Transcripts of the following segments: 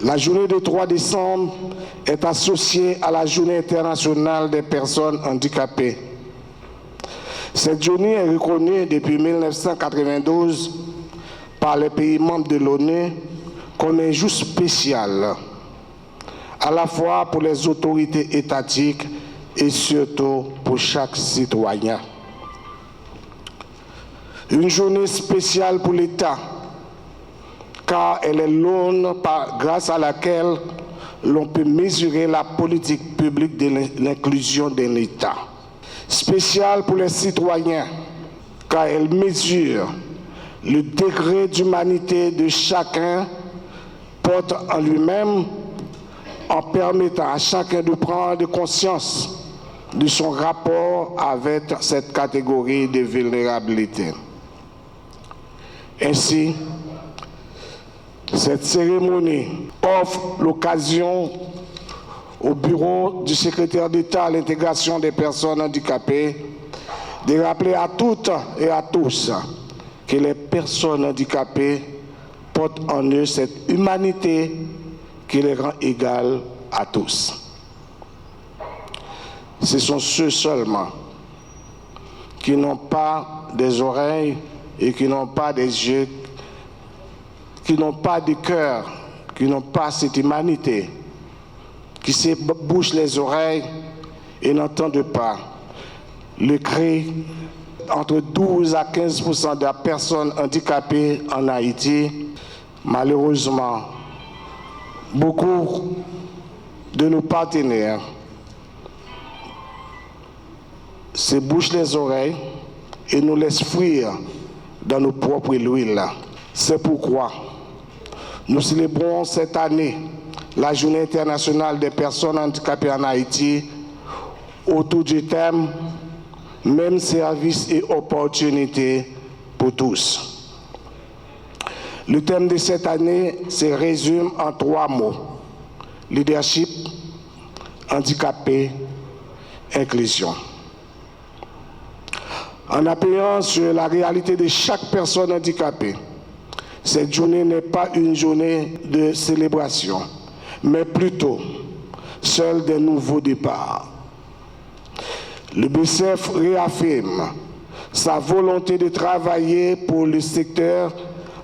La journée du 3 décembre est associée à la Journée internationale des personnes handicapées. Cette journée est reconnue depuis 1992 par les pays membres de l'ONU comme un jour spécial, à la fois pour les autorités étatiques et surtout pour chaque citoyen. Une journée spéciale pour l'État, car elle est l'aune grâce à laquelle l'on peut mesurer la politique publique de l'inclusion d'un État. Spéciale pour les citoyens, car elle mesure le degré d'humanité de chacun, porte en lui-même, en permettant à chacun de prendre conscience de son rapport avec cette catégorie de vulnérabilité. Ainsi, cette cérémonie offre l'occasion au bureau du secrétaire d'État à l'intégration des personnes handicapées de rappeler à toutes et à tous que les personnes handicapées portent en eux cette humanité qui les rend égales à tous. Ce sont ceux seulement qui n'ont pas des oreilles et qui n'ont pas des yeux, qui n'ont pas de cœur, qui n'ont pas cette humanité, qui se bouchent les oreilles et n'entendent pas le cri. Entre 12 à 15% des personnes handicapées en Haïti, malheureusement, beaucoup de nos partenaires se bouchent les oreilles et nous laissent fuir dans nos propres huiles. C'est pourquoi nous célébrons cette année la Journée internationale des personnes handicapées en Haïti autour du thème « Même services et opportunités pour tous ». Le thème de cette année se résume en 3 mots: leadership, handicapé, inclusion. En appuyant sur la réalité de chaque personne handicapée, cette journée n'est pas une journée de célébration, mais plutôt celle d'un nouveau départ. Le BCF réaffirme sa volonté de travailler pour le secteur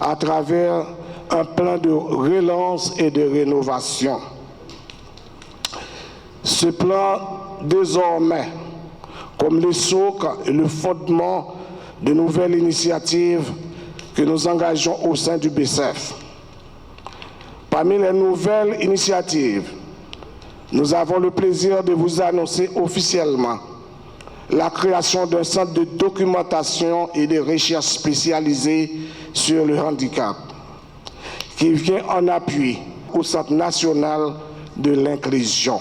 à travers un plan de relance et de rénovation. Ce plan, désormais, comme le socle et le fondement de nouvelles initiatives que nous engageons au sein du BCF. Parmi les nouvelles initiatives, nous avons le plaisir de vous annoncer officiellement la création d'un centre de documentation et de recherche spécialisé sur le handicap, qui vient en appui au Centre national de l'inclusion.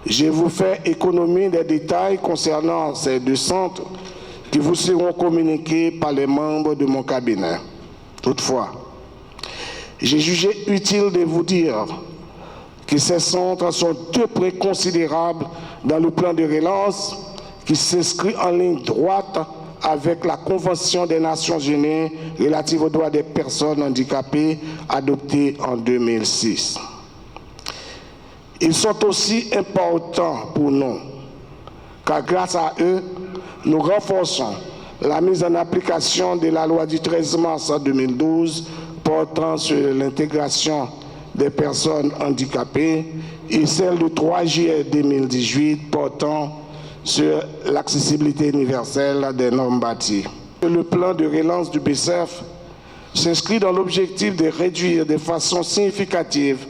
Je vous fais économie des détails concernant ces 2 centres qui vous seront communiqués par les membres de mon cabinet. Toutefois, j'ai jugé utile de vous dire que ces centres sont 2 points considérables dans le plan de relance qui s'inscrit en ligne droite avec la Convention des Nations Unies relative aux droits des personnes handicapées adoptée en 2006. Ils sont aussi importants pour nous, car grâce à eux, nous renforçons la mise en application de la loi du 13 mars 2012 portant sur l'intégration des personnes handicapées et celle du 3 juillet 2018 portant sur l'accessibilité universelle des normes bâties. Le plan de relance du BCF s'inscrit dans l'objectif de réduire de façon significative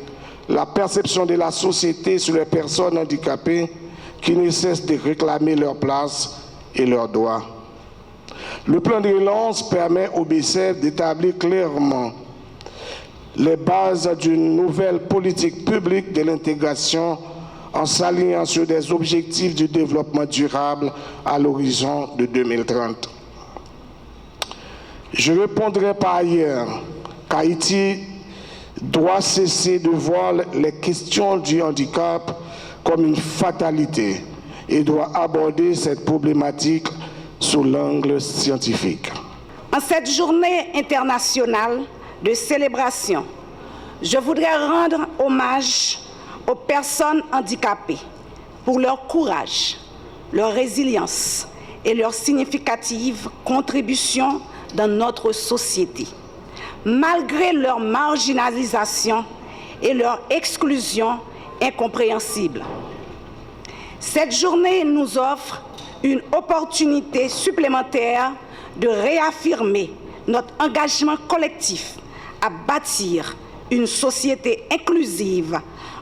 la perception de la société sur les personnes handicapées qui ne cessent de réclamer leur place et leurs droits. Le plan de relance permet au BCF d'établir clairement les bases d'une nouvelle politique publique de l'intégration en s'alignant sur des objectifs du développement durable à l'horizon de 2030. Je répondrai par ailleurs qu'Haïti doit cesser de voir les questions du handicap comme une fatalité et doit aborder cette problématique sous l'angle scientifique. En cette journée internationale de célébration Je voudrais rendre hommage aux personnes handicapées pour leur courage, leur résilience et leur significative contribution dans notre société. Malgré leur marginalisation et leur exclusion incompréhensible. Cette journée nous offre une opportunité supplémentaire de réaffirmer notre engagement collectif à bâtir une société inclusive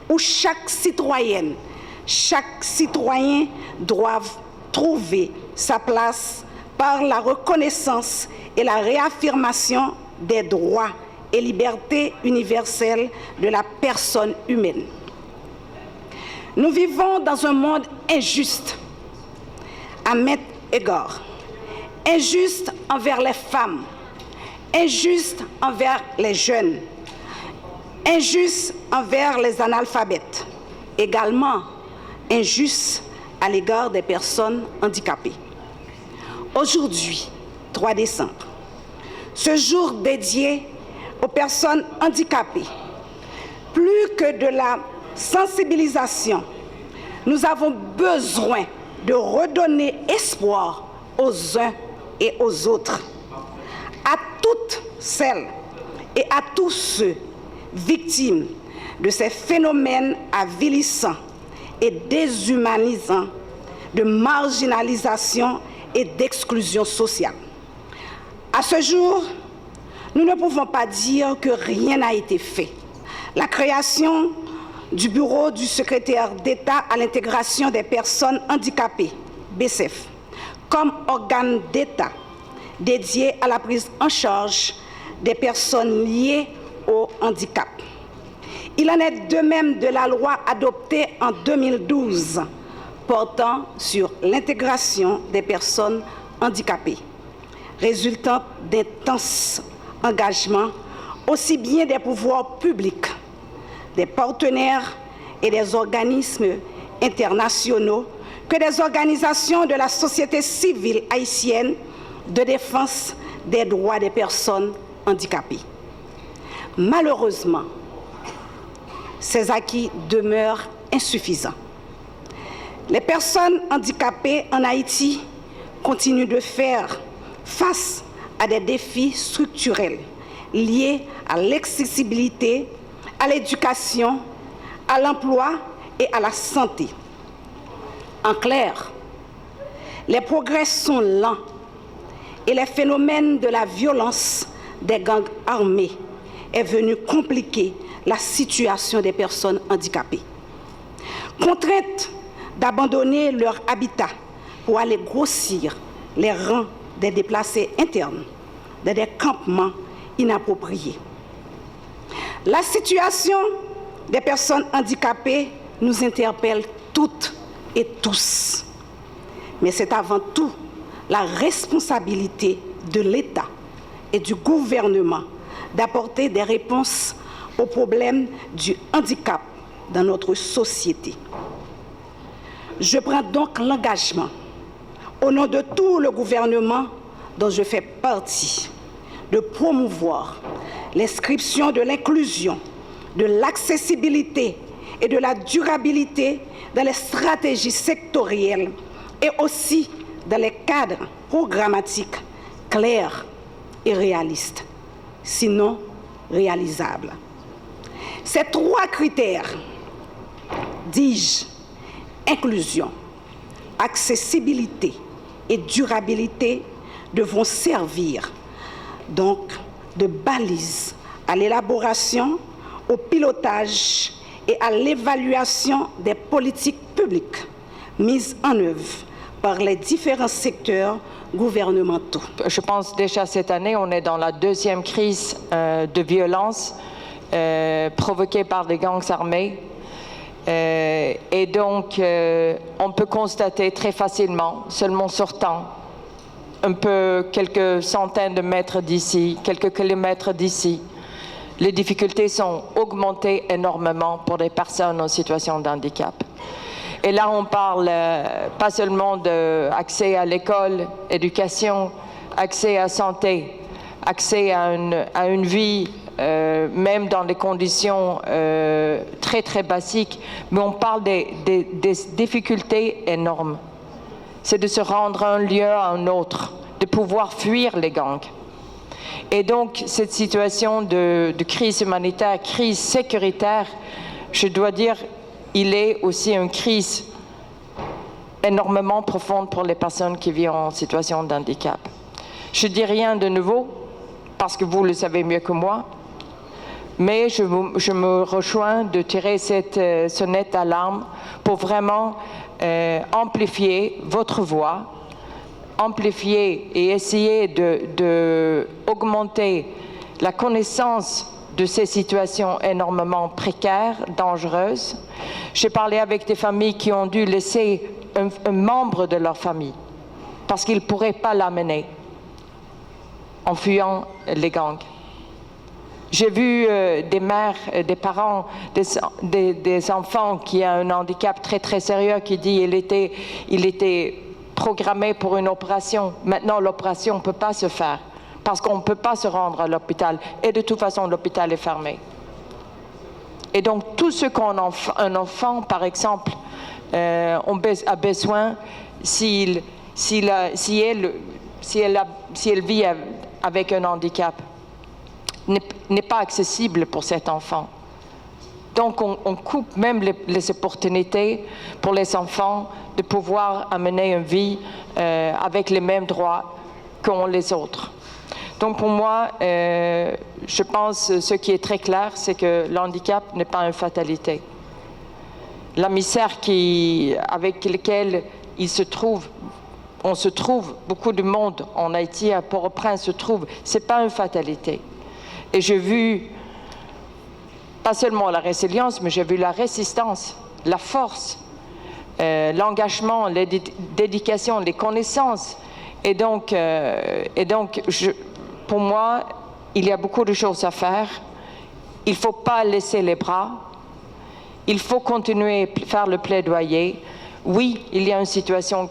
où chaque citoyenne, chaque citoyen doivent trouver sa place par la reconnaissance et la réaffirmation des droits et libertés universelles de la personne humaine. Nous vivons dans un monde injuste, à maints égards. Injuste envers les femmes, injuste envers les jeunes, injuste envers les analphabètes, également injuste à l'égard des personnes handicapées. Aujourd'hui, 3 décembre, ce jour dédié aux personnes handicapées, plus que de la sensibilisation, nous avons besoin de redonner espoir aux uns et aux autres, à toutes celles et à tous ceux victimes de ces phénomènes avilissants et déshumanisants de marginalisation et d'exclusion sociale. À ce jour, nous ne pouvons pas dire que rien n'a été fait. La création du Bureau du secrétaire d'État à l'intégration des personnes handicapées, BCF, comme organe d'État dédié à la prise en charge des personnes liées au handicap. Il en est de même de la loi adoptée en 2012 portant sur l'intégration des personnes handicapées, résultant d'intenses engagements aussi bien des pouvoirs publics, des partenaires et des organismes internationaux que des organisations de la société civile haïtienne de défense des droits des personnes handicapées. Malheureusement, ces acquis demeurent insuffisants. Les personnes handicapées en Haïti continuent de faire face à des défis structurels liés à l'accessibilité, à l'éducation, à l'emploi et à la santé. En clair, les progrès sont lents et les phénomènes de la violence des gangs armés est venu compliquer la situation des personnes handicapées. Contraintes d'abandonner leur habitat pour aller grossir les rangs des déplacés internes dans des campements inappropriés. La situation des personnes handicapées nous interpelle toutes et tous. Mais c'est avant tout la responsabilité de l'État et du gouvernement d'apporter des réponses aux problèmes du handicap dans notre société. Je prends donc l'engagement, au nom de tout le gouvernement dont je fais partie, de promouvoir l'inscription de l'inclusion, de l'accessibilité et de la durabilité dans les stratégies sectorielles et aussi dans les cadres programmatiques clairs et réalistes, sinon réalisables. Ces 3 critères, dis-je, inclusion, accessibilité et durabilité, devront servir donc de balise à l'élaboration, au pilotage et à l'évaluation des politiques publiques mises en œuvre par les différents secteurs gouvernementaux. Je pense déjà cette année, on est dans la 2e crise de violence provoquée par des gangs armés. Et donc, on peut constater très facilement, seulement sortant, quelques centaines de mètres d'ici, quelques kilomètres d'ici, les difficultés sont augmentées énormément pour les personnes en situation de handicap. Et là, on parle pas seulement d'accès à l'école, éducation, accès à santé, accès à une vie même dans des conditions très très basiques, mais on parle des difficultés énormes. C'est de se rendre d'un lieu à un autre, de pouvoir fuir les gangs. Et donc, cette situation de crise humanitaire, crise sécuritaire, je dois dire, il est aussi une crise énormément profonde pour les personnes qui vivent en situation de handicap. Je ne dis rien de nouveau, parce que vous le savez mieux que moi, mais je me rejoins de tirer cette sonnette d'alarme pour vraiment amplifier votre voix, amplifier et essayer d'augmenter la connaissance de ces situations énormément précaires, dangereuses. J'ai parlé avec des familles qui ont dû laisser un membre de leur famille parce qu'ils ne pourraient pas l'amener en fuyant les gangs. J'ai vu des mères, des parents, des enfants qui ont un handicap très très sérieux qui dit il était programmé pour une opération. Maintenant, l'opération ne peut pas se faire parce qu'on ne peut pas se rendre à l'hôpital. Et de toute façon, l'hôpital est fermé. Et donc, tout ce qu'un enfant, par exemple, a besoin, si elle vit avec un handicap, n'est pas accessible pour cet enfant. Donc, on coupe même les opportunités pour les enfants de pouvoir amener une vie avec les mêmes droits qu'ont les autres. Donc, pour moi, je pense ce qui est très clair, c'est que le handicap n'est pas une fatalité. La misère avec laquelle on se trouve, beaucoup de monde en Haïti, à Port-au-Prince se trouve, ce n'est pas une fatalité. Et j'ai vu, pas seulement la résilience, mais j'ai vu la résistance, la force, l'engagement, la dédication, les connaissances. Et donc pour moi, il y a beaucoup de choses à faire. Il ne faut pas laisser les bras. Il faut continuer à faire le plaidoyer. Oui, il y a une situation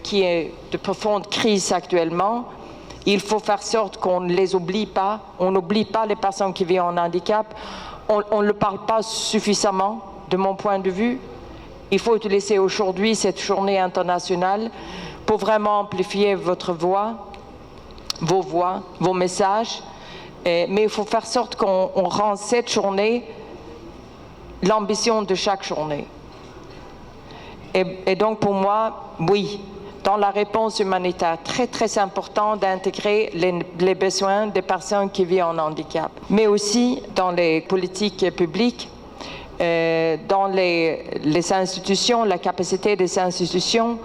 qui est de profonde crise actuellement. Il faut faire sorte qu'on ne les oublie pas. On n'oublie pas les personnes qui vivent en handicap. On ne le parle pas suffisamment, de mon point de vue. Il faut utiliser aujourd'hui cette journée internationale pour vraiment amplifier votre voix, vos messages. Mais il faut faire sorte qu'on rend cette journée l'ambition de chaque journée. Et donc pour moi, oui, dans la réponse humanitaire, très très important d'intégrer les besoins des personnes qui vivent en handicap, mais aussi dans les politiques publiques, dans les institutions, la capacité des institutions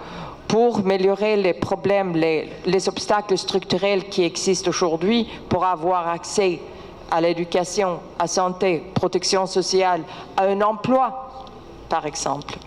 pour améliorer les problèmes, les obstacles structurels qui existent aujourd'hui pour avoir accès à l'éducation, à la santé, protection sociale, à un emploi, par exemple.